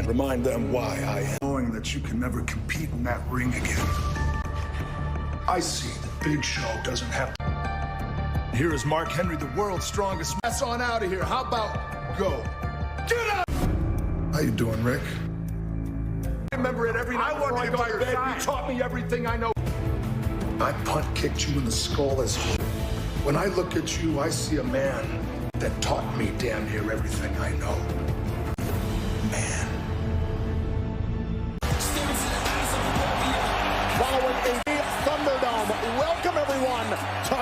and remind them why I am. Knowing that you can never compete in that ring again. I see that Big Show doesn't have to. Here is Mark Henry, the world's strongest. That's on out of here. How about go? Get up! How you doing, Rick? I remember it every night before I go to bed. You taught me everything I know. I punt kicked you in the skull as when I look at you, I see a man that taught me damn near everything I know. Man. Following a Thunderdome, welcome everyone to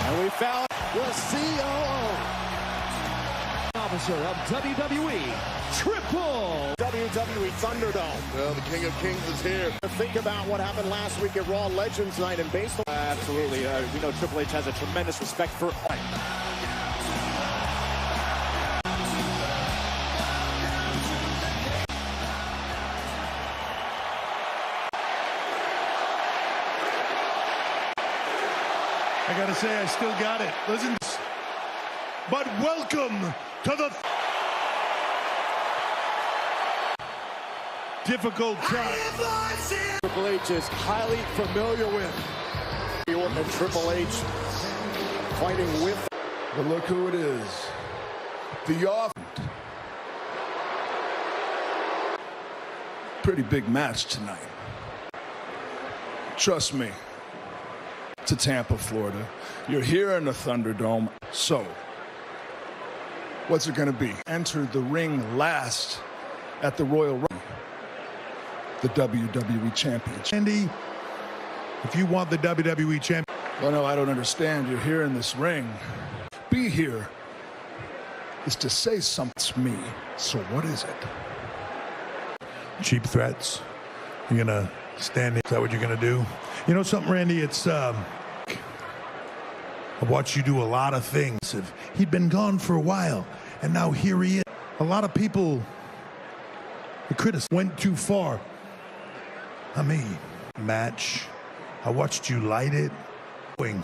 and we found the COO officer of WWE, Triple WWE Thunderdome. Well, the King of Kings is here. Think about what happened last week at Raw Legends Night and based on... Absolutely. We know Triple H has a tremendous respect for... I gotta say, I still got it. Listen, but welcome to the difficult time. Triple H is highly familiar with. Orton and Triple H fighting with. But look who it is. The off. Pretty big match tonight. Trust me. To Tampa, Florida. You're here in the Thunderdome. So, what's it going to be? Enter the ring last at the Royal Rumble, the WWE Championship. Andy, if you want the WWE Championship... Well, no, I don't understand. You're here in this ring. Be here is to say something to me. So what is it? Cheap threats. You're going to stand in. Is that what you're going to do? You know something, Randy? It's... I've watched you do a lot of things. He'd been gone for a while, and now here he is. A lot of people, the critics, went too far. I mean, match. I watched you light it, knowing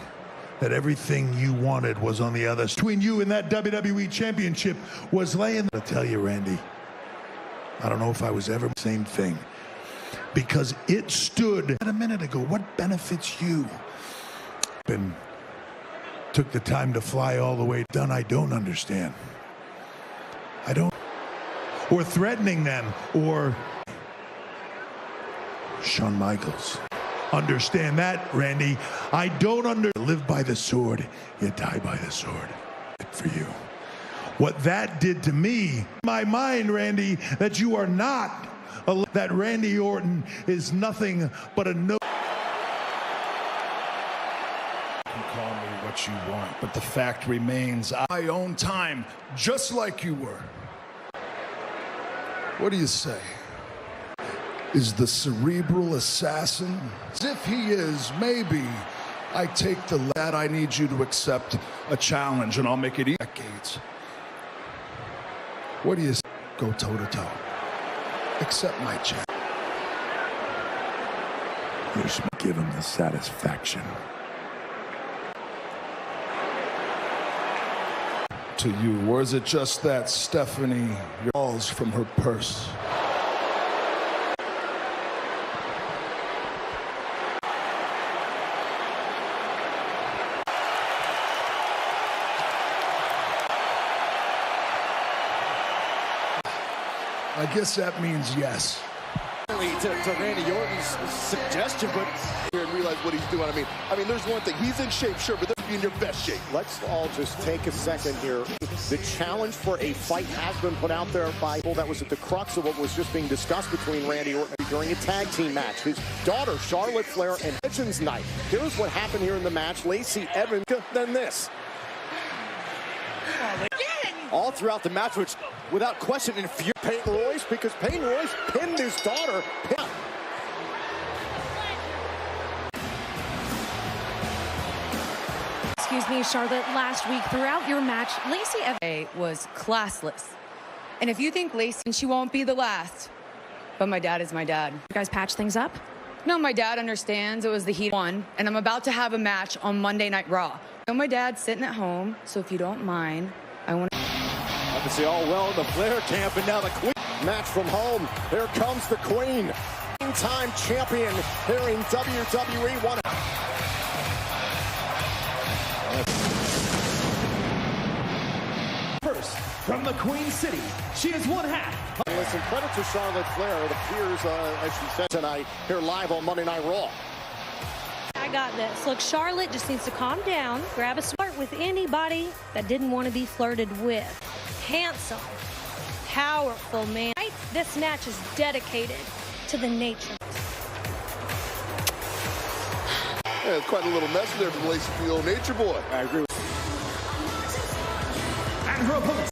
that everything you wanted was on the other side. Between you and that WWE Championship was laying. I tell you, Randy, I don't know if I was ever the same thing. Because it stood a minute ago. What benefits you? And took the time to fly all the way done. I don't understand. I don't. Or threatening them, or Shawn Michaels. Understand that, Randy. I don't live by the sword, you die by the sword. For you. What that did to me, my mind, Randy, that you are not. That Randy Orton is nothing but a no. You can call me what you want, but the fact remains, I own time, just like you were. What do you say? Is the cerebral assassin? As if he is, maybe I take the that I need you to accept a challenge, and I'll make it decades. What do you say? Go toe-to-toe. Accept my challenge. You should give him the satisfaction. To you, or is it just that Stephanie calls from her purse? I guess that means yes. To Randy Orton's suggestion, but Here and realize what he's doing. I mean, there's one thing. He's in shape, sure, but they're in your best shape. let's all just take a second here. The challenge for a fight has been put out there by that was at the crux of what was just being discussed between Randy Orton during a tag team match. His daughter, Charlotte Flair, and Legends Night. Here's what happened here in the match. Lacey Evans, then this. All throughout the match, which without question infuriated Peyton Royce, because Peyton Royce pinned his daughter. Excuse me, Charlotte, last week throughout your match, Lacey Evans was classless. And if you think Lacey, she won't be the last. But my dad is my dad. You guys patch things up? No, my dad understands it was the Heat one, and I'm about to have a match on Monday Night Raw. I know my dad's sitting at home, so if you don't mind, I want to... Obviously all well in the Flair camp, and now the Queen. Match from home. Here comes the Queen. Time champion here in WWE. One. First, from the Queen City, she is one half. Listen, credit to Charlotte Flair. It appears, as she said tonight, here live on Monday Night Raw. I got this. Look, Charlotte just needs to calm down, grab a flirt with anybody that didn't want to be flirted with. Handsome, powerful man. This match is dedicated to the nature. Yeah, it's quite a little mess there from Lacey for the old nature boy. I agree with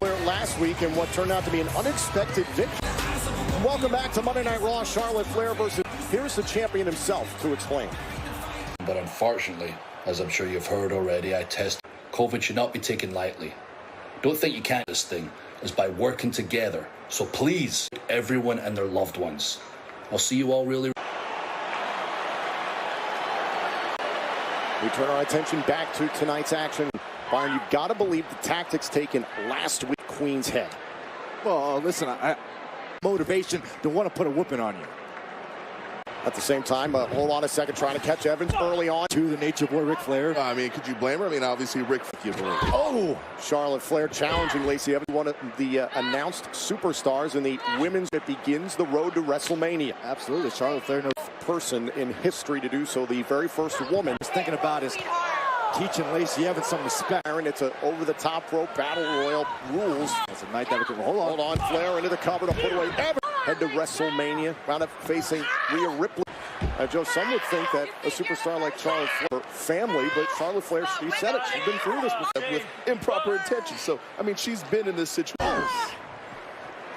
Flair last week in what turned out to be an unexpected victory. Welcome back to Monday Night Raw. Charlotte Flair versus... Here's the champion himself to explain. But unfortunately, as I'm sure you've heard already, I tested. COVID should not be taken lightly. Don't think you can't do this thing is by working together. So please, everyone and their loved ones. I'll see you all really. We turn our attention back to tonight's action. Byron, you've got to believe the tactics taken last week, Queen's head. Well, listen, motivation to want to put a whooping on you. At the same time, hold on a second, trying to catch Evans early on. To the nature boy, Ric Flair. I mean, could you blame her? I mean, obviously, Ric. Oh, Charlotte Flair challenging Lacey Evans, one of the announced superstars in the women's that begins the road to WrestleMania. Absolutely, Charlotte Flair, no person in history to do so, the very first woman. was thinking about is teaching Lacey Evans some respect. Aaron, it's an over-the-top rope battle royal rules. It's a night that we can Hold on, Flair into the cover to put away Evans. Head to WrestleMania, wound up facing Rhea Ripley. Joe, some would think that a superstar like Charlotte Flair, family, but Charlotte Flair, she said it, she's been through this before. With improper intentions. So, I mean, she's been in this situation.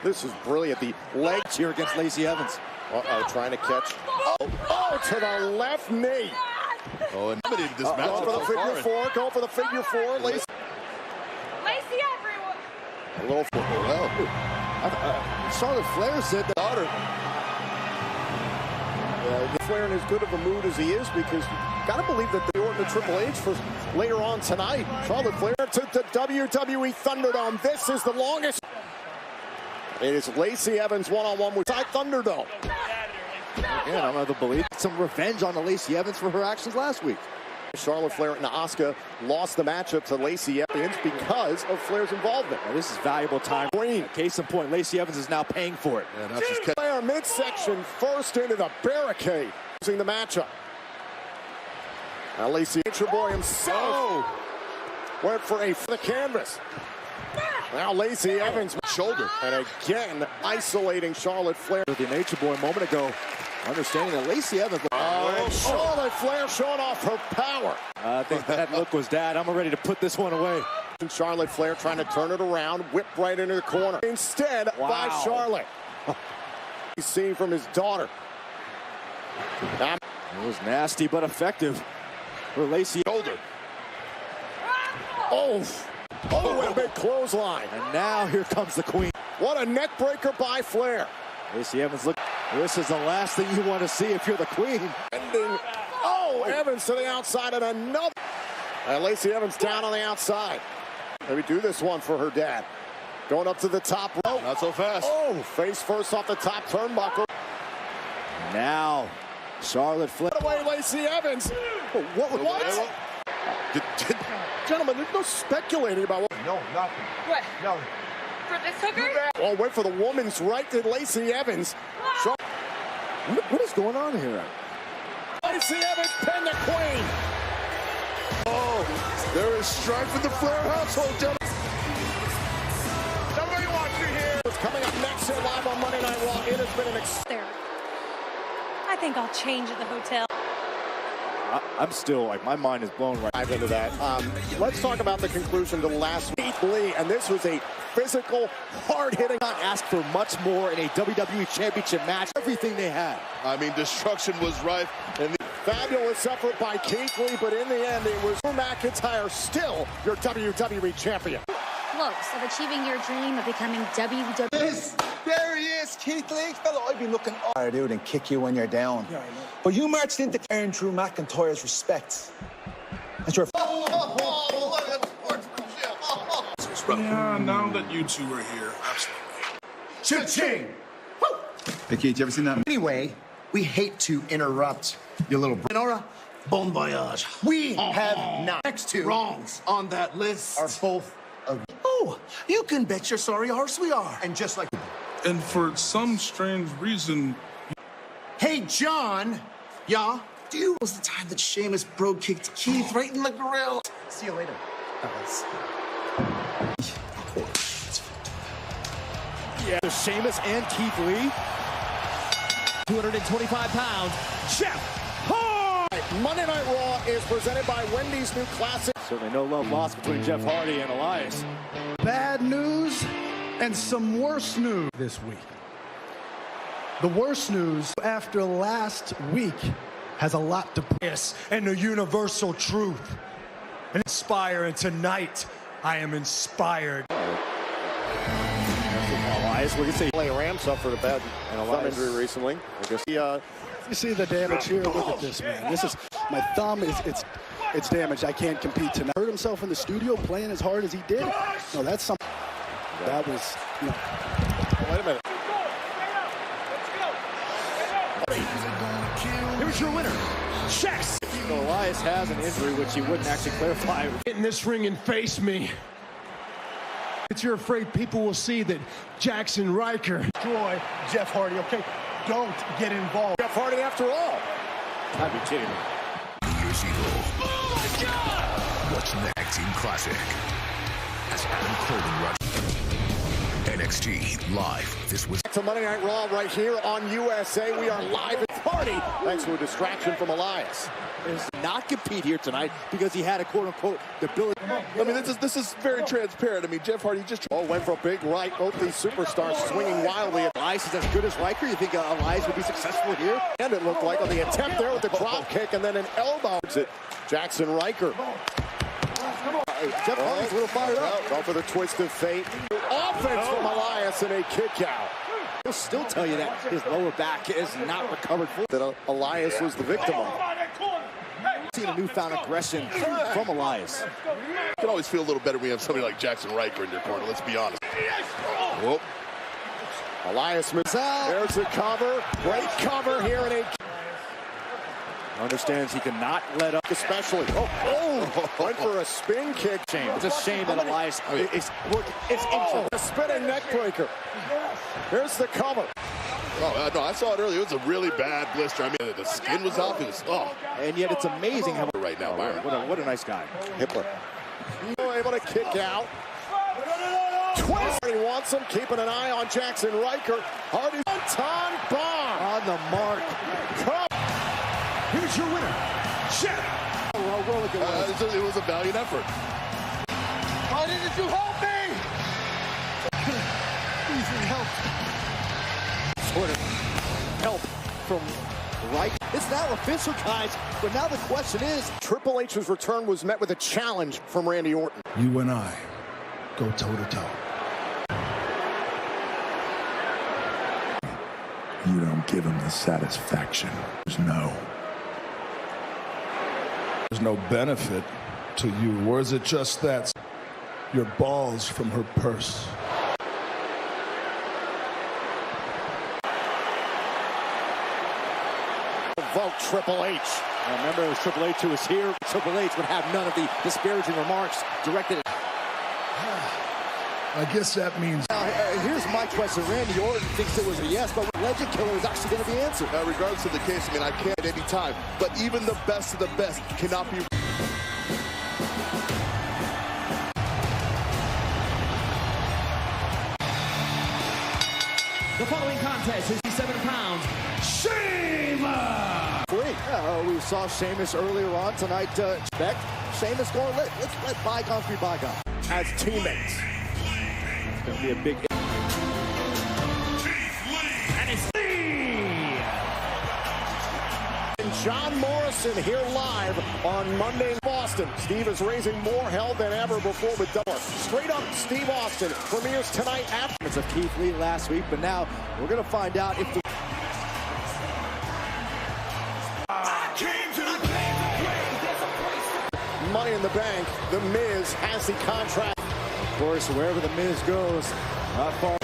This is brilliant. The legs here against Lacey Evans. Uh-oh, trying to catch. Oh, to the left knee. Oh, and dominated this match. Go for the figure four. Go for the figure four. Lacey everyone! A little Well, Charlotte Flair said that. daughter. Flair in as good of a mood as he is, because you got to believe that they ordered the Triple H for later on tonight. Charlotte Flair to the WWE Thunderdome. This is the longest. It is Lacey Evans one-on-one with Thunderdome. Again, I'm going to believe some revenge on the Lacey Evans for her actions last week. Charlotte Flair and Asuka lost the matchup to Lacey Evans because of Flair's involvement. Now, this is valuable time. Green. Case in point, Lacey Evans is now paying for it. and now she's Flair midsection first into the barricade. Losing the matchup. Now Lacey, Nature Boy himself went for the canvas. Now Lacey Evans shoulder. And again, isolating Charlotte Flair. The Nature Boy a moment ago, understanding that Lacey Evans. Charlotte Flair showing off her power. I think that look was Dad. I'm ready to put this one away. Charlotte Flair trying to turn it around, whip right into the corner. Instead, by Charlotte. He's seen from his daughter. It was nasty but effective for Lacey. shoulder. Oh, and a big clothesline. And now here comes the Queen. What a neck breaker by Flair. Lacey Evans, look, this is the last thing you want to see if you're the Queen. Ending. Oh, Evans to the outside and another. And Lacey Evans down on the outside. Maybe do this one for her dad. Going up to the top rope. Not so fast. Oh, face first off the top turnbuckle. Now, Charlotte Flair. Away Lacey Evans. What? Gentlemen, there's no speculating about what. No, nothing. What? No. For this hooker? Oh, wait for the woman's right to Lacey Evans. What is going on here? Lacey Evans pinned the Queen. Oh, there is strife in the Flair household, gentlemen. Somebody watching here. It's coming up next here live on Monday Night Raw. It has been an There. I think I'll change at the hotel. I'm still, like, my mind is blown right dive into that. Let's talk about the conclusion to last week, and this was a physical, hard-hitting. Not ask for much more in a WWE Championship match. Everything they had. I mean, destruction was rife. And fabulous effort by Keith Lee, but in the end, it was Drew McIntyre still your WWE Champion. close of achieving your dream of becoming WWE. There he is, Keith Lee. Fellow, I'd be looking hard, dude, and kick you when you're down. Yeah, I know. But you marched into earn Drew McIntyre's respect. That's your. Yeah, now that you two are here, absolutely. Cha-ching! Hey, Keith, you ever seen that? Anyway, we hate to interrupt your little Nora. Bon voyage. We have not. Next two wrongs on that list are both of. Oh, you can bet your sorry horse we are. And just like. And for some strange reason. Hey, John. Yeah? Dude, was the time that Sheamus bro kicked Keith right in the grill. See you later. Yeah. Sheamus and Keith Lee. 225 pounds, Jeff Hardy. Monday Night Raw is presented by Wendy's new classic. Certainly no love lost between Jeff Hardy and Elias. Bad news and some worse news this week. The worst news after last week has a lot to piss and the universal truth. And inspire, and tonight I am inspired. Elias, we can see Ram suffered a bad thumb injury recently. I guess he, you see the damage here. Look at this, man. This is my thumb. It's damaged. I can't compete tonight. Hurt himself in the studio playing as hard as he did. No, that's something. That was. You know. Wait a minute. Here's your winner, Jax. So Elias has an injury, which he wouldn't actually clarify. Get in this ring and face me. If you're afraid people will see that Jackson Riker destroy Jeff Hardy, okay? Don't get involved. Jeff Hardy after all. I'd be kidding me. Oh my God! What's next in Classic? As Adam Cole rush. NXT live. This was to Monday Night Raw right here on USA. We are live at Hardy. Thanks to a distraction from Elias. Is not compete here tonight because he had a quote-unquote ability. I mean, this is very transparent. I mean, Jeff Hardy just went for a big right. Both these superstars swinging wildly. Elias is as good as Riker. You think Elias would be successful here? And it looked like on the attempt there with the drop kick and then an elbow. It Jackson Riker. Jeff Hardy's a little fired up. Go for the twist of fate. Offense from Elias and a kick out. He'll still tell you that his lower back is not recovered fully. That Elias was the victim of. Seen a newfound aggression from Elias. You can always feel a little better when you have somebody like Jackson Riker in your corner, let's be honest. Whoop. Elias Mizzell. There's the cover. Great cover here in a. Understands he cannot let up, especially. Went for a spin kick. Shame. It's a shame that Elias is injured. A spinning neck breaker. Here's the cover. Oh, no, I saw it earlier. It was a really bad blister. I mean, the skin was off. It was, And yet it's amazing how right now, Byron. What a nice guy. Hitler. Able to kick out. Twist. He wants him. Keeping an eye on Jackson Riker. Hardy. Anton bomb. On the mark. Here's your winner, Jeff. It was a valiant effort. Why didn't you help me? Please need help. Sort of help from Riker. It's now official, guys. But now the question is, Triple H's return was met with a challenge from Randy Orton. You and I go toe-to-toe. You don't give him the satisfaction. There's no benefit to you, or is it just that your balls from her purse? Vote Triple H. Now remember, it was Triple H who was here. Triple H would have none of the disparaging remarks directed at. I guess that means. Now, here's my question. Randy Orton thinks it was a yes, but Legend Killer is actually going to be answered. Regardless of the case, I mean, I can't at any time. But even the best of the best cannot be. The following contest is 7 pounds. Sheamus! We saw Sheamus earlier on tonight. Sheamus going, let's let bygones be bygones. As teammates. It's going to be a big. And it's Lee! And John Morris Morrison here live on Monday in Boston. Steve is raising more hell than ever before with Delaware. Straight up, Steve Austin premieres tonight after of Keith Lee last week, but now we're going to find out if the Money in the Bank. The Miz has the contract. Of course, wherever the Miz goes, how far.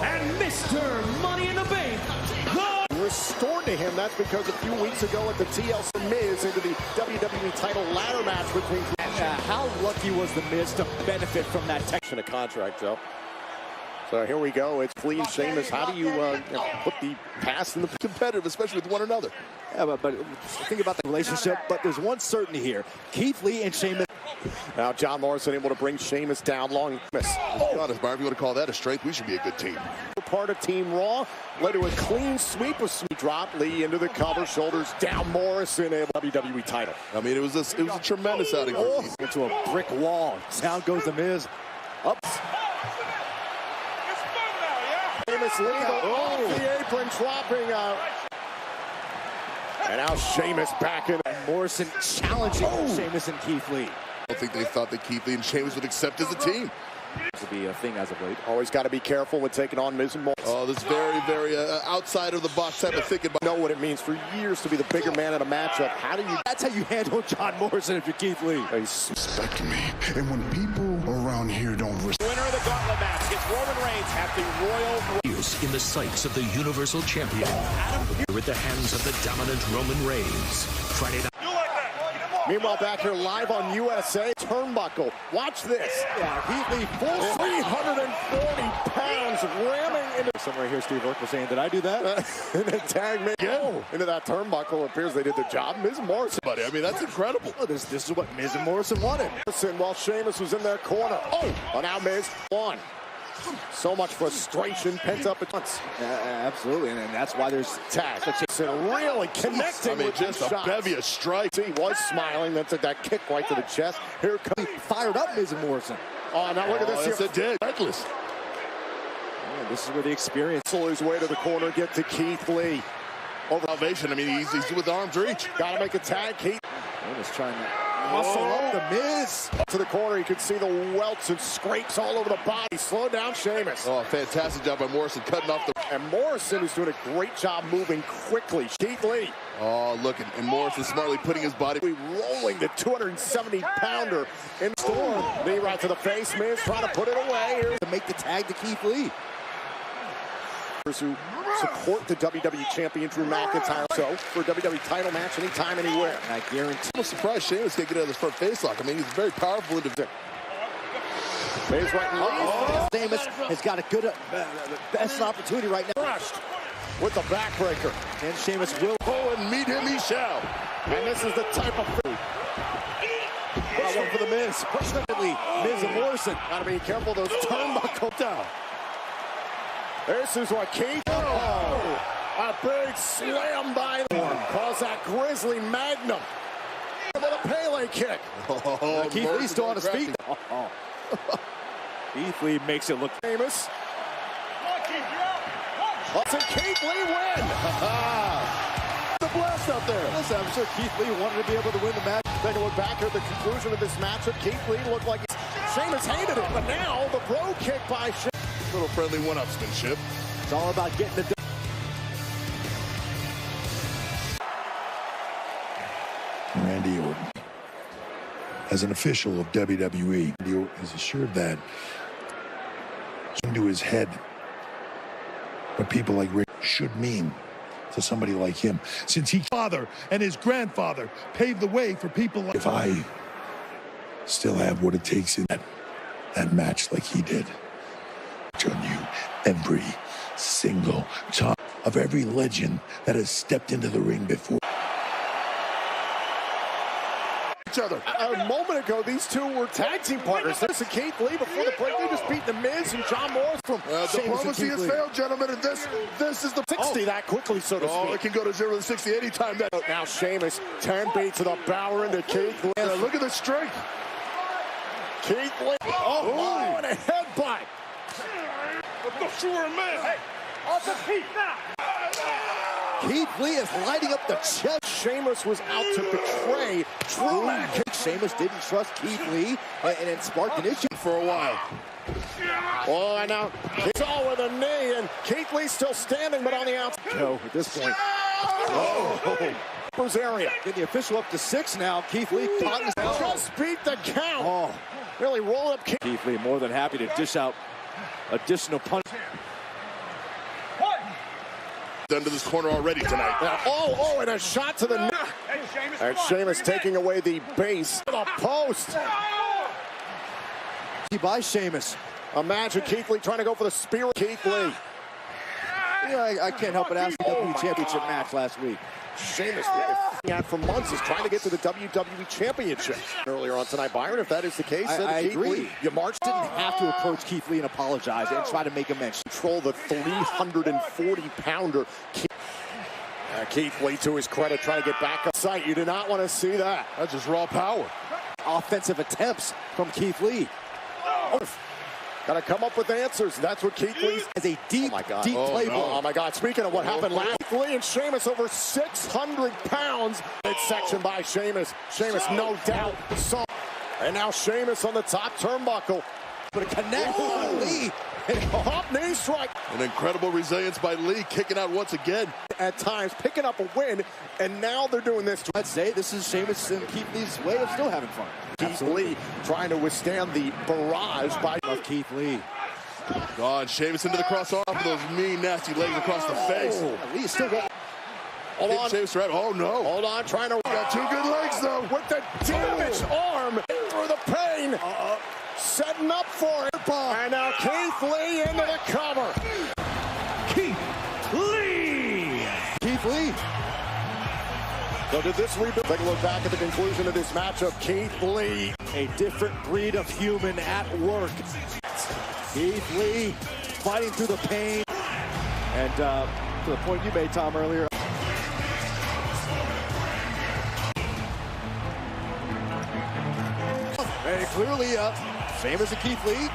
And Mr. Money in the Bank, restored to him. That's because a few weeks ago at the TLC, Miz into the WWE title ladder match between. How lucky was the Miz to benefit from that in a contract, Joe? So here we go. It's clean, Sheamus. How do you put the past in the competitive, especially with one another? Yeah, but think about the relationship. But there's one certainty here: Keith Lee and Sheamus. Now John Morrison able to bring Sheamus down long. God, if Marv, you want to call that a strength, we should be a good team. Part of Team Raw led to a clean sweep of drop. Lee into the cover, shoulders down. Morrison able WWE title. I mean, it was a tremendous outing. Into a brick wall. Down goes the Miz. Up. Sheamus Lee off the apron, dropping out. And now Sheamus back in. Morrison challenging Sheamus and Keith Lee. I don't think they thought that Keith Lee and Sheamus would accept as a team. This will be a thing as of late. Always got to be careful when taking on Miz and Morrison. Oh, this very outside of the box type of thinking. Know what it means for years to be the bigger man in a matchup. How do you? That's how you handle John Morrison if you're Keith Lee. Respect me, and when people around here don't respect. Winner of the gauntlet match gets Roman Reigns at the Royal. In the sights of the Universal Champion, with the hands of the dominant Roman Reigns. Friday night. Meanwhile, back here live on USA, turnbuckle. Watch this. Keith Lee, full 340 pounds ramming into. Somewhere here, Steve Urkel saying, "Did I do that?" And then tag me into that turnbuckle. It appears they did the job. Miz and Morrison, buddy. I mean, that's incredible. Oh, this is what Miz and Morrison wanted. While Sheamus was in their corner. Now Miz won. So much frustration pent up at once. Absolutely, and that's why there's tag. Really connecting. I mean, with just a bevy of strikes. He was smiling. That's that kick right to the chest. Here comes fired up Miz and Morrison. Oh, now look at this. Yes, it did. Reckless. Yeah, this is where the experience. His way to the corner, get to Keith Lee. Over salvation. I mean, he's with arm's reach. Got to make a tag, Keith. He's trying to muscle up the Miz. To the corner, you can see the welts and scrapes all over the body. Slow down Sheamus. Oh, fantastic job by Morrison cutting off the. And Morrison is doing a great job moving quickly. Keith Lee. Oh, look, and Morrison smartly putting his body. Rolling the 270-pounder in the storm. Knee right to the face. Miz trying to put it away. Here to make the tag to Keith Lee. Who support the WWE Champion Drew McIntyre. So for a WWE title match anytime, anywhere. I guarantee. I'm surprised Sheamus can't get out of this front face lock. I mean, he's very powerful individual. Miz right in Sheamus has got a good, best opportunity right now. Crushed with the backbreaker. And Sheamus will go and meet him, he shall. And this is the type of food. One for the Miz. Personally, Miz and Morrison. Got to be careful, those turnbuckle down. This is what Keith. A big slam by them. Calls that Grizzly Magnum. With a Pele kick. Keith Lee still on his feet. Keith Lee makes it look famous. Let's Keith Lee win. The blast up there. Listen, I'm sure Keith Lee wanted to be able to win the match. Take a look back at the conclusion of this matchup. Keith Lee looked like Sheamus hated it, but now the bro kick by Sheamus. Little friendly one-upsmanship. It's all about getting the. Randy Orton, as an official of WWE, Randy Orton is assured that into his head what people like Rick should mean to somebody like him, since his father and his grandfather paved the way for people like. If I still have what it takes in that match like he did, on you every single time of every legend that has stepped into the ring before. Each other. A moment ago, these two were tag team partners. This is Keith Lee before the break. They just beat The Miz and John Morrison from diplomacy has failed, gentlemen, and this is the 60 that quickly, so to speak. Oh, it can go to 0 to 60 anytime. Now Sheamus 10 beats to the bower into Keith Lee. Look at the strength. Keith Lee. Oh, and a headbutt. I'm not sure, man. Hey. Keith Lee is lighting up the chest. Sheamus was out to betray Drew McIntyre. Sheamus didn't trust Keith Lee, and it sparked an issue for a while. Oh, and now it's all with a knee, and Keith Lee still standing, but on the outside. Joe, at this point. Oh! Area. Get the official up to 6 now. Keith Lee caught his just beat the count. Oh, really roll up. Keith Lee more than happy to dish out additional punch. Into this corner already tonight. Oh, and a shot to the neck. And Sheamus taking away the base. The post. By Sheamus. Imagine Keith Lee trying to go for the spear. Keith Lee. Yeah, I can't help but ask the WWE Championship match last week. Sheamus had for months is trying to get to the WWE Championship. Earlier on tonight, Byron, if that is the case, I Keith agree. Lee, you marched Didn't have to approach Keith Lee and apologize and try to make amends. Control the 340-pounder. Keith Lee, to his credit, trying to get back up sight. You do not want to see that. That's just raw power. Offensive attempts from Keith Lee. Got to come up with answers. That's what Keith Lee has a deep, deep playbook. Oh my God! Speaking of what happened last, Keith Lee and Sheamus over 600 pounds. Midsection by Sheamus. Sheamus, no doubt. And now Sheamus on the top turnbuckle. But a connect on Lee. Hop knee strike. An incredible resilience by Lee, kicking out once again. At times, picking up a win, and now they're doing this. I'd say this is Sheamus and Keith Lee's way of still having fun. Keith Lee trying to withstand the barrage of Keith Lee. God, Sheamus into the crossarm with those mean, nasty legs across the face. Lee is still going. Hold on. Sheamus right. Oh, no. Hold on, trying to. Got 2 good legs, though. With the damaged arm through the pain. Setting up for it. And now Keith Lee into the cover. Keith Lee! Keith Lee. So did this rebuild? Take a look back at the conclusion of this matchup. Keith Lee. A different breed of human at work. Keith Lee fighting through the pain. And to the point you made, Tom, earlier. And clearly, Sheamus and Keith Lee.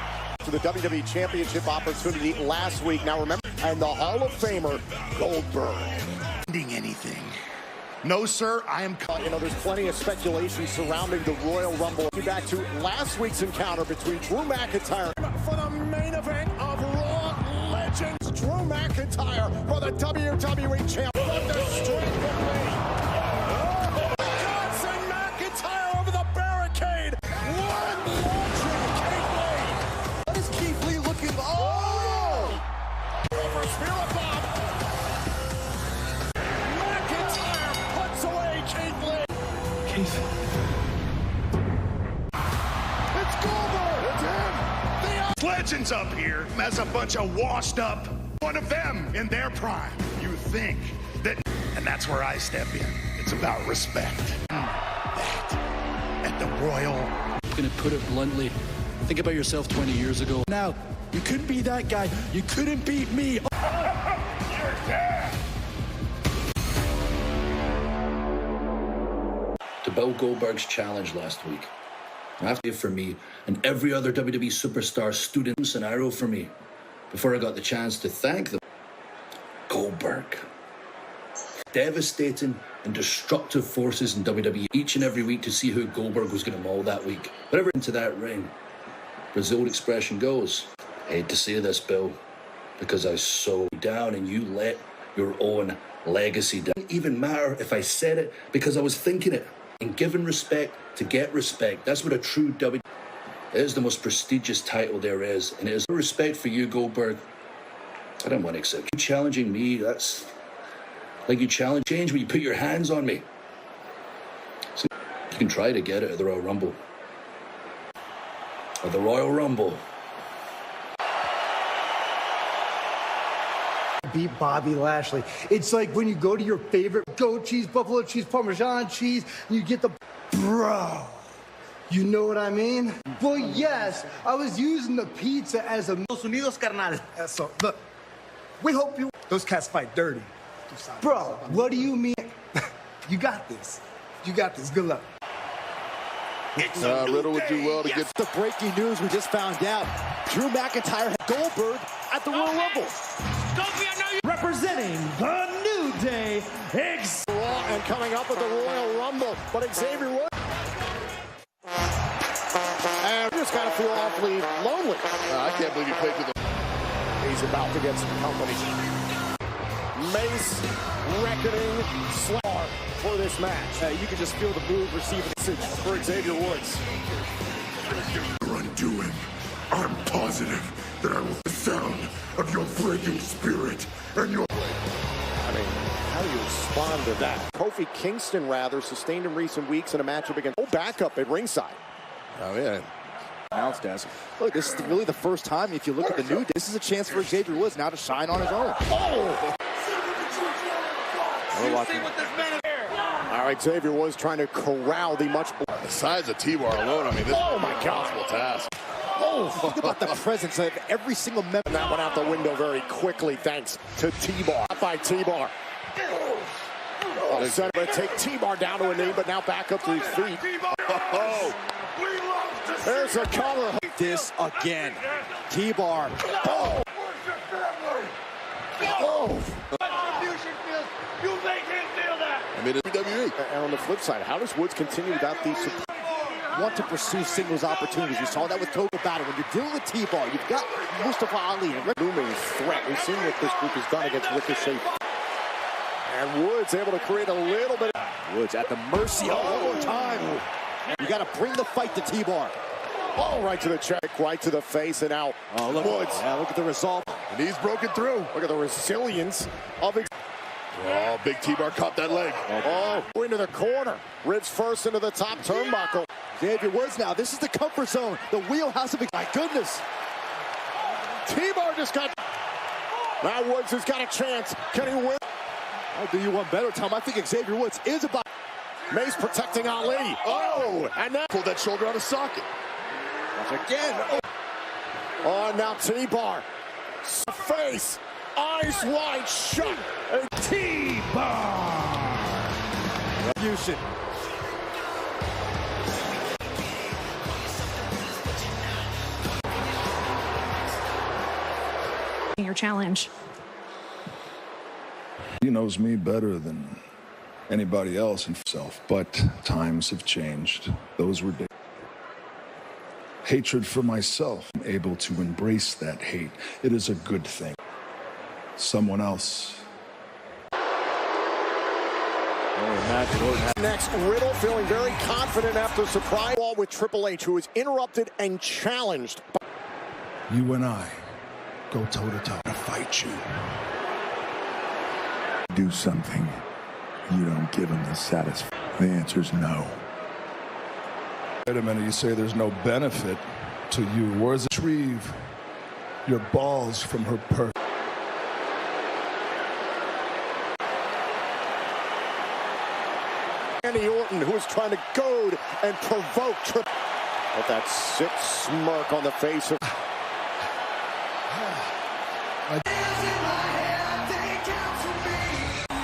To the WWE Championship opportunity last week. Now remember, and the Hall of Famer, Goldberg. Anything. No, sir, I am... You know, there's plenty of speculation surrounding the Royal Rumble. Back to last week's encounter between Drew McIntyre for the main event of Raw Legends. Drew McIntyre for the WWE Champion. But the strength of Lee. Johnson McIntyre over the barricade. One launching Keith Lee. What is Keith Lee looking? Oh! Over Spirit Bomb. McIntyre puts away Keith Lee. Keith. It's Goldberg. It's him. Legends up here as a bunch of washed up, one of them in their prime. You think that, and that's where I step in. It's about respect. That at the Royal. I'm gonna put it bluntly. Think about yourself 20 years ago. Now, you couldn't be that guy. You couldn't beat me. You're dead. To Bill Goldberg's challenge last week. After for me and every other WWE superstar stood in scenario for me before I got the chance to thank them. Goldberg. Devastating and destructive forces in WWE each and every week to see who Goldberg was going to maul that week. Whatever into that ring. As the old expression goes, I hate to say this, Bill, because I saw you down and you let your own legacy down. It didn't even matter if I said it because I was thinking it. And giving respect to get respect. That's what a true WWE is. The most prestigious title there is. And it is respect for you, Goldberg. I don't want to accept you challenging me. That's like you challenge change when you put your hands on me. So you can try to get it at the Royal Rumble. At the Royal Rumble. Beat Bobby Lashley. It's like when you go to your favorite goat cheese, buffalo cheese, Parmesan cheese, and you get the bro. You know what I mean? Well, yes, I was using the pizza as a Los Unidos carnal. So look, we hope you. Those cats fight dirty. Bro, what do you mean? You got this. You got this. Good luck. Riddle would do well to get the breaking news we just found out. Drew McIntyre had Goldberg at the Royal Rumble. Representing the New Day, Raw and coming up with the Royal Rumble, but Xavier Woods. And just got to feel awfully lonely. I can't believe he played through the... He's about to get some company. Mace, reckoning, slar for this match. You can just feel the move receiving message for Xavier Woods. Your undoing. I'm positive that I will the sound of your breaking spirit and your... I mean, how do you respond to that? Kofi Kingston, rather, sustained in recent weeks in a matchup against backup at ringside. Oh, yeah. Announced as. Look, this is really the first time, if you look at the New Day, this is a chance for Xavier Woods now to shine on his own. Oh! All right, Xavier Woods trying to corral the much... The size of T-Bar alone, I mean, this is an impossible task. Oh, think about the presence of every single member. And that went out the window very quickly, thanks to T-Bar. By T-Bar. Oh, center to take T-Bar down to a knee, but now back up to his feet. Oh, there's a cover. This again. T-Bar. Oh. Oh. I mean, it's WWE. And on the flip side, how does Woods continue without these... Want to pursue singles opportunities. We saw that with Total Battle. When you're dealing with T-Bar, you've got Mustafa Ali. And looming threat. We've seen what this group has done against Ricochet. And Woods able to create a little bit of... Woods at the mercy of one more time. You got to bring the fight to T-Bar. Oh, right to the check, right to the face, and out. Oh, look, Woods. Yeah, look at the resolve. And he's broken through. Look at the resilience of... Oh, big T-Bar caught that leg. Oh, into the corner. Ribs first into the top turnbuckle. Xavier Woods now. This is the comfort zone. The wheelhouse of... My goodness. T-Bar just got... Now Woods has got a chance. Can he win? I'll do you one better, Tom. I think Xavier Woods is about... Mace protecting Ali. Oh, and now... Pulled that shoulder out of socket. Watch again. Oh, now T-Bar. Face. Eyes wide shut. T-Bar. Fusion. Your challenge. He knows me better than anybody else himself, but times have changed. Those were days. Hatred for myself. I'm able to embrace that hate. It is a good thing. Someone else. Next, Riddle feeling very confident after surprise ball with Triple H, who was interrupted and challenged. You and I go toe-to-toe to fight you. Do something. You don't give him the satisfaction. The answer's no. Wait a minute, you say there's no benefit to you. Where's it? Retrieve your balls from her purse. Randy Orton, who is trying to goad and provoke Triple H. With that sick smirk on the face of...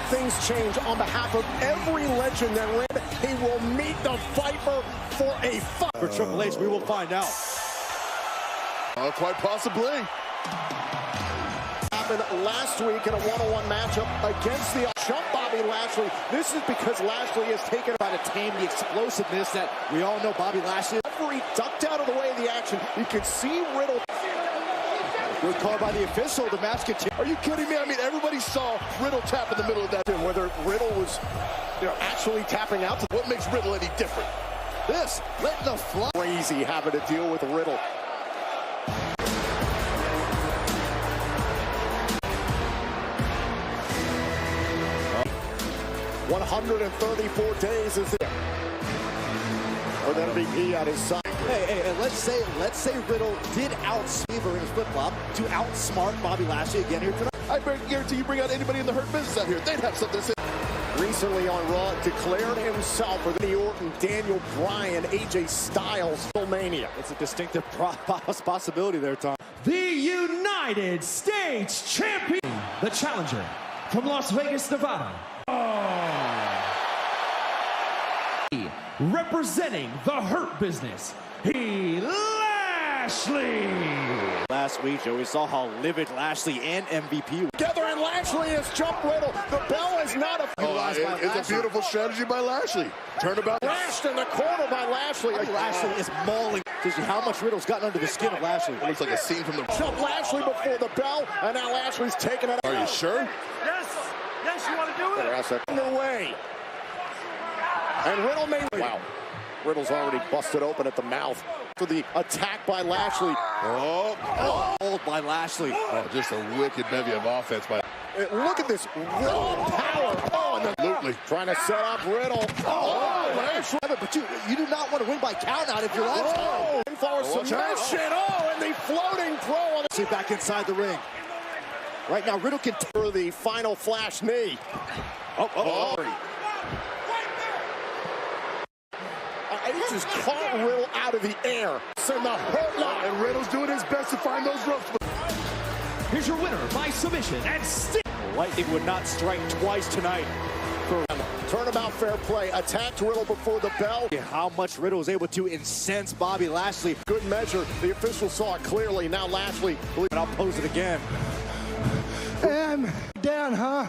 Things change on behalf of every legend that ran. He will meet the Viper for a fight. For Triple H, we will find out. Quite possibly. Happened last week in a one-on-one matchup against the jump Bobby Lashley. This is because Lashley has taken Try to tame the explosiveness that we all know Bobby Lashley. Referee ducked out of the way of the action. You can see Riddle. Good call by the official. The match continues. Are you kidding me? I mean, everybody saw Riddle tap in the middle of that. Whether Riddle was, actually tapping out. What makes Riddle any different? This, letting the fly. Crazy having to deal with Riddle. Oh. 134 days is it. With MVP at his side. Hey, let's say Riddle did outspeeder in his flip-flop to outsmart Bobby Lashley again here tonight. I guarantee you bring out anybody in the Hurt Business out here, they'd have something to say. Recently on Raw, declared himself with Randy Orton, Daniel Bryan, AJ Styles, WrestleMania. It's a distinctive possibility there, Tom. The United States Champion, the challenger from Las Vegas, Nevada. Representing the Hurt Business, Lashley. Lashley. Last week, Joe, we saw how livid Lashley and MVP were. Together, and Lashley has jumped Riddle. The bell is not a... It's a beautiful strategy by Lashley. Turnabout. Lashed in the corner by Lashley. Lashley is mauling. To see how much Riddle's gotten under the skin of Lashley. It looks like a scene from the... Jumped Lashley before the bell, and now Lashley's taking it. Are you sure? Yes, you want to do it? Underway. And Riddle may... Wow. Riddle's already busted open at the mouth for the attack by Lashley. Hold by Lashley. Oh, just a wicked bevy of offense by... Look at this raw power. And then Absolutely. Trying to set up Riddle. Lashley. But you do not want to win by count out if you're on time. For submission. And the floating throw. See back inside the ring. Right now, Riddle can... For the final flash knee. He just caught Riddle out of the air. Send the hurt line. And Riddle's doing his best to find those ropes. Here's your winner by submission and still. Lightning would not strike twice tonight. Turnabout fair play. Attacked Riddle before the bell. How much Riddle was able to incense Bobby Lashley. Good measure. The official saw it clearly. Now Lashley. And I'll pose it again. And down, huh?